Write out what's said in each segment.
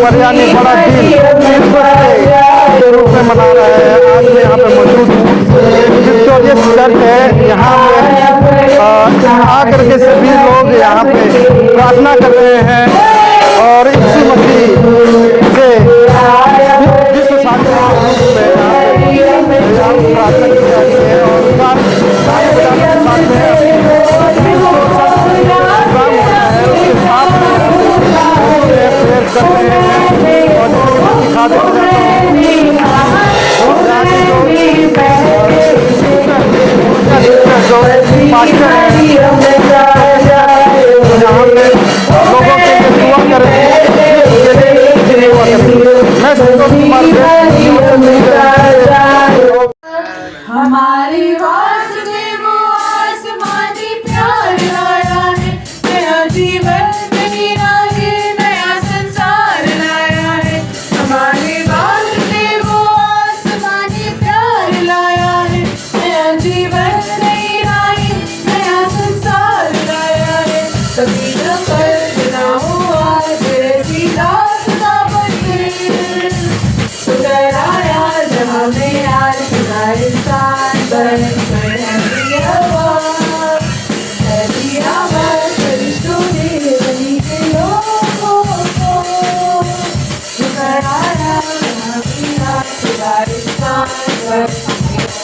पर यानी बड़ा दिन क्रिसमस डे के रूप में मना रहा है। आज मैं यहाँ पे मौजूद हूँ। विक्टोरियस चर्च है, यहाँ पे आकर के सभी लोग यहाँ पे प्रार्थना कर रहे हैं और यीशु मसीह से विश्व शांति के रूप में यहाँ पे प्रार्थना की जा रही है और गाने बजाने के साथ में प्रेयर कर रहे हैं और दिखा देते जो पास्टर हैं यहाँ पे लोगों के लिए दुआ कर रहे हैं। मैं संतोष कुमार हमारी वासुदेव वो आसमानी प्यार लाया है, नया जीवन नया संसार लाया है। हमारे वासुदेव वो आसमानी प्यार लाया है, नया जीवन नया संसार लाया है। कभी न फर्क ना हुआ तेरी रात ना बदले, सुधर आया जहाँ में आज खुदा इंसान बन गया। फरिश्तों ने बनी के लोगों को सुधर आया जहाँ में आज खुदा इंसान बन गया।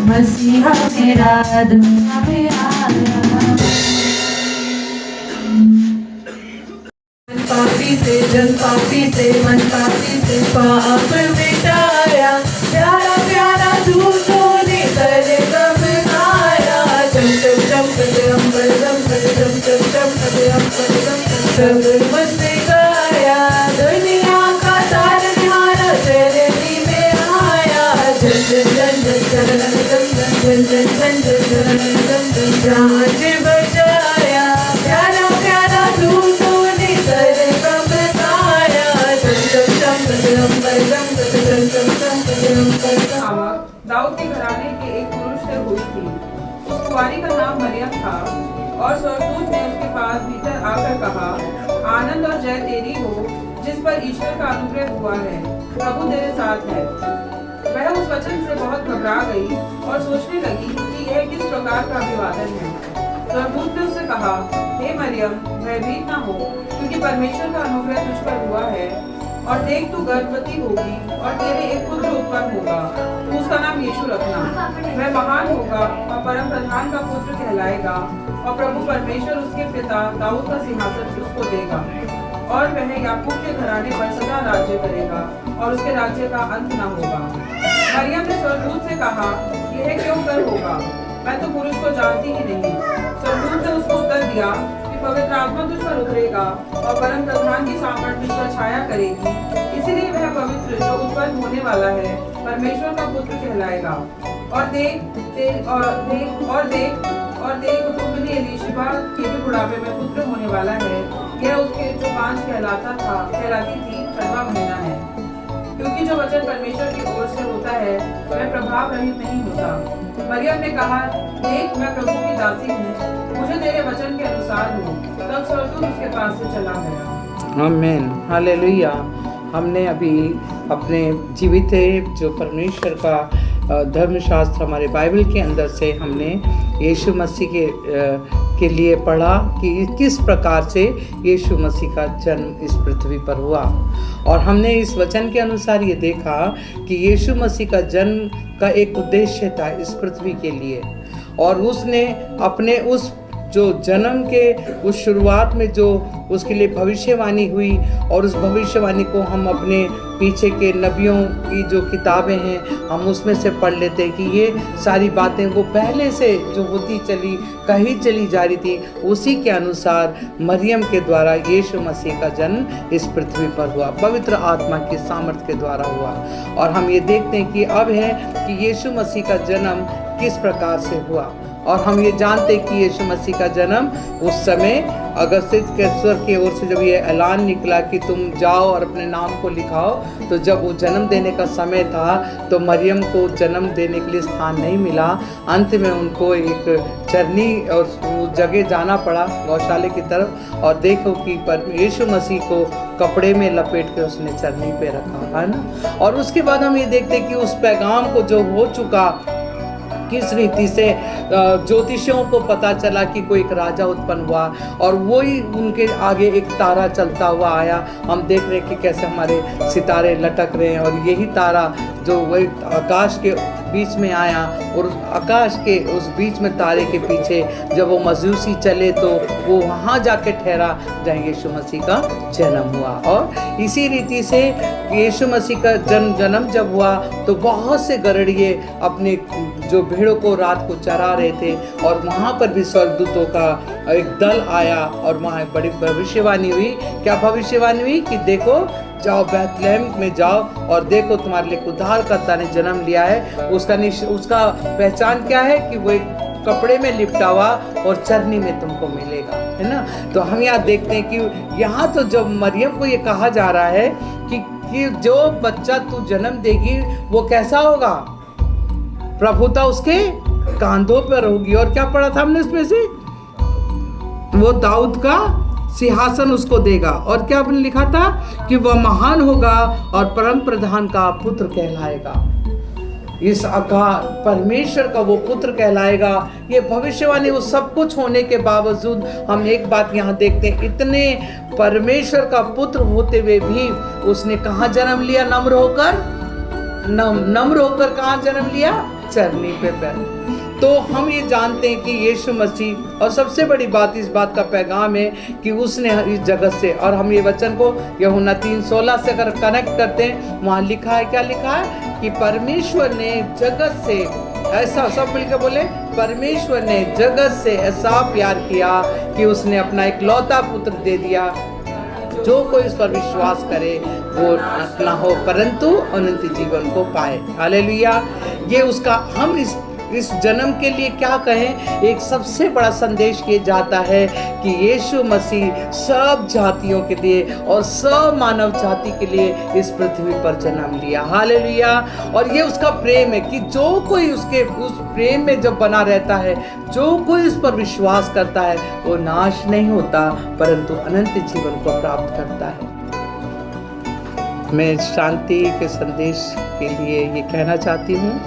मसीहा मेरा दुनिया में आया। जन पापी से मन पापी से पाप मिटाया, प्यारा प्यारा दूतों ने तले कब गाया। चम चम चम कदम कदम कदम चम चम कदम कदम मस्त गाया। दुनिया का तारनहारा चरनी में आया। जन जन जन जन जन जन जन जन जन जन जन जान बचाया। प्यारा प्यारा दूतों ने तले कब गाया। चम चम चम कदम कदम चम कदम कदम। दाऊद के घराने के एक पुरुष से हुई थी। उस कुंवारी का नाम मरियम था और स्वर्गदूत ने उसके पास भीतर आकर कहा, आनंद और जय तेरी हो जिस पर ईश्वर का अनुग्रह हुआ है, प्रभु तेरे साथ है। वह उस वचन से बहुत घबरा गई और सोचने लगी कि यह किस प्रकार का अभिवादन है। स्वर्गदूत ने उससे कहा, हे मरियम, भयभीत न हो, क्योंकि परमेश्वर का अनुग्रह तुझ पर हुआ है और देख तू गर्भवती होगी और तेरे एक पुत्र उत्पन्न होगा। तू उसका नाम यीशु रखना। वह महान होगा और परम प्रधान का पुत्र कहलाएगा और प्रभु परमेश्वर उसके पिता दाऊद का सिंहासन उसको देगा और वह याकूब के घराने पर सदा राज्य करेगा और उसके राज्य का अंत न होगा। मरियम ने स्वर्गदूत से कहा, यह क्यों कर होगा? मैं तो पुरुष को जानती ही नहीं। स्वर्गदूत ने उसको उत्तर दिया कि पवित्र आत्मा तुझ पर उतरेगा और परम प्रधान की सामर्थ तुझ पर छाया करेगी, इसीलिए वह पवित्र जो उत्पन्न होने वाला है परमेश्वर का पुत्र कहलाएगा। और देख तुमने एलीशिबा के भी बुढ़ापे में पुत्र होने वाला है। यह उसके जो 5 कहलाती थी 6वां महीना है, क्योंकि जो वचन परमेश्वर की ओर से होता है वह प्रभाव रहित नहीं होता। मरियम ने कहा, देख मैं प्रभु की दासी हूँ, मुझे तेरे वचन के अनुसार हो। तब स्वर्गदूत उसके पास से चला गया। आमीन, हालेलुया। हमने अभी अपने जीवित जो परमेश्वर का धर्मशास्त्र हमारे बाइबल के अंदर से हमने यीशु मसीह के के लिए पढ़ा कि किस प्रकार से यीशु मसीह का जन्म इस पृथ्वी पर हुआ। और हमने इस वचन के अनुसार ये देखा कि यीशु मसीह का जन्म का एक उद्देश्य था इस पृथ्वी के लिए, और उसने अपने उस जो जन्म के उस शुरुआत में जो उसके लिए भविष्यवाणी हुई, और उस भविष्यवाणी को हम अपने पीछे के नबियों की जो किताबें हैं हम उसमें से पढ़ लेते हैं कि ये सारी बातें वो पहले से जो होती चली कही चली जा रही थी, उसी के अनुसार मरियम के द्वारा यीशु मसीह का जन्म इस पृथ्वी पर हुआ, पवित्र आत्मा की सामर्थ्य के द्वारा हुआ। और हम ये देखते हैं कि अब है कि यीशु मसीह का जन्म किस प्रकार से हुआ। और हम ये जानते हैं कि यीशु मसीह का जन्म उस समय अगस्तिस कैसर की ओर से जब ये ऐलान निकला कि तुम जाओ और अपने नाम को लिखाओ, तो जब वो जन्म देने का समय था तो मरियम को जन्म देने के लिए स्थान नहीं मिला। अंत में उनको एक चरनी और जगह जाना पड़ा गौशाले की तरफ, और देखो कि पर यीशु मसीह को कपड़े में लपेट के उसने चरनी पे रखा, है ना। और उसके बाद हम ये देखते हैं कि उस पैगाम को जो हो चुका, किस रीति से ज्योतिषियों को पता चला कि कोई एक राजा उत्पन्न हुआ, और वही उनके आगे एक तारा चलता हुआ आया। हम देख रहे हैं कि कैसे हमारे सितारे लटक रहे हैं, और यही तारा जो वही आकाश के बीच में आया, और आकाश के उस बीच में तारे के पीछे जब वो मजूसी चले तो वो वहाँ जाके ठहरा जहाँ यीशु मसीह का जन्म हुआ। और इसी रीति से यीशु मसीह का जन्म जब हुआ तो बहुत से गड़रिये अपने जो भेड़ों को रात को चरा रहे थे, और वहाँ पर भी स्वर्गदूतों का एक दल आया, और वहाँ एक बड़ी भविष्यवाणी हुई। क्या भविष्यवाणी हुई कि देखो जाओ बैतलहम में जाओ और देखो तुम्हारे लिए उद्धारकर्ता ने जन्म लिया है। उसका पहचान क्या है कि वो एक कपड़े में लिपटा हुआ और चरनी में तुमको मिलेगा, है ना। तो हम यहाँ देखते हैं कि यहाँ तो जब मरियम को ये कहा जा रहा है कि जो बच्चा तू जन्म देगी वो कैसा होगा, प्रभुता उसके कांधों पर होगी। और क्या पढ़ा था हमने उसमें से, वो दाऊद का सिंहासन उसको देगा, और क्या आपने लिखा था कि वह महान होगा और परम प्रधान का पुत्र कहलाएगा। इस आकार परमेश्वर का वो पुत्र कहलाएगा। ये भविष्यवाणी वो सब कुछ होने के बावजूद हम एक बात यहाँ देखते हैं, इतने परमेश्वर का पुत्र होते हुए भी उसने कहाँ जन्म लिया, नम्र होकर कहाँ जन्म लिया, चरनी पे पैर। तो हम ये जानते हैं कि यीशु मसीह, और सबसे बड़ी बात इस बात का पैगाम है कि उसने इस जगत से, और हम ये वचन को यूहन्ना 3:16 से अगर कनेक्ट करते हैं, वहाँ लिखा है, क्या लिखा है कि परमेश्वर ने जगत से ऐसा, सब मिलकर बोले, परमेश्वर ने जगत से ऐसा प्यार किया कि उसने अपना इकलौता पुत्र दे दिया, जो कोई इस पर विश्वास करे वो ना हो परंतु अनंत जीवन को पाए। हालेलुया। ये उसका, हम इस जन्म के लिए क्या कहें, एक सबसे बड़ा संदेश ये जाता है कि यीशु मसीह सब जातियों के लिए और सब मानव जाति के लिए इस पृथ्वी पर जन्म लिया। हालेलुया। और ये उसका प्रेम है कि जो कोई उसके उस प्रेम में जब बना रहता है, जो कोई इस पर विश्वास करता है, वो नाश नहीं होता परंतु अनंत जीवन को प्राप्त करता है। मैं शांति के संदेश के लिए ये कहना चाहती हूँ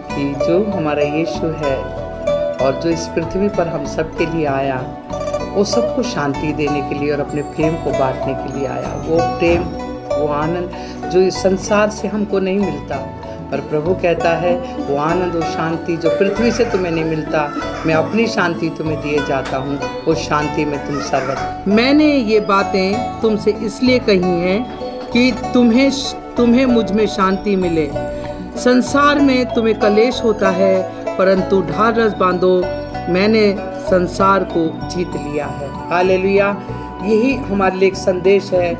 कि जो हमारा यीशु है और जो इस पृथ्वी पर हम सब के लिए आया, वो सबको शांति देने के लिए और अपने प्रेम को बांटने के लिए आया। वो प्रेम, वो आनंद जो इस संसार से हमको नहीं मिलता, पर प्रभु कहता है वो आनंद, वो शांति जो पृथ्वी से तुम्हें नहीं मिलता, मैं अपनी शांति तुम्हें दिए जाता हूँ, उस शांति में तुम सर्वदा। मैंने ये बातें तुमसे इसलिए कही हैं कि तुम्हें मुझ में शांति मिले। संसार में तुम्हें कलेश होता है, परंतु ढाढ़स बांधो, मैंने संसार को जीत लिया है। हालेलुया। यही हमारे लिए एक संदेश है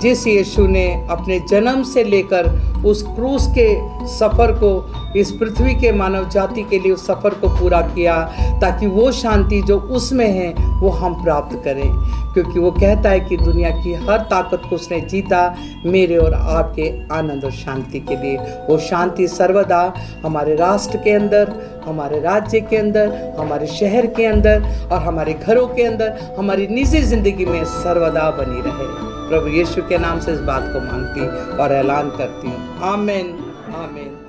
जिस यीशु ने अपने जन्म से लेकर उस क्रूस के सफ़र को, इस पृथ्वी के मानव जाति के लिए उस सफ़र को पूरा किया, ताकि वो शांति जो उसमें है वो हम प्राप्त करें। क्योंकि वो कहता है कि दुनिया की हर ताकत को उसने जीता मेरे और आपके आनंद और शांति के लिए। वो शांति सर्वदा हमारे राष्ट्र के अंदर, हमारे राज्य के अंदर, हमारे शहर के अंदर और हमारे घरों के अंदर, हमारी निजी ज़िंदगी में सर्वदा बनी रहे। प्रभु यीशु के नाम से इस बात को मांगती और ऐलान करती हूँ। आमीन, आमीन।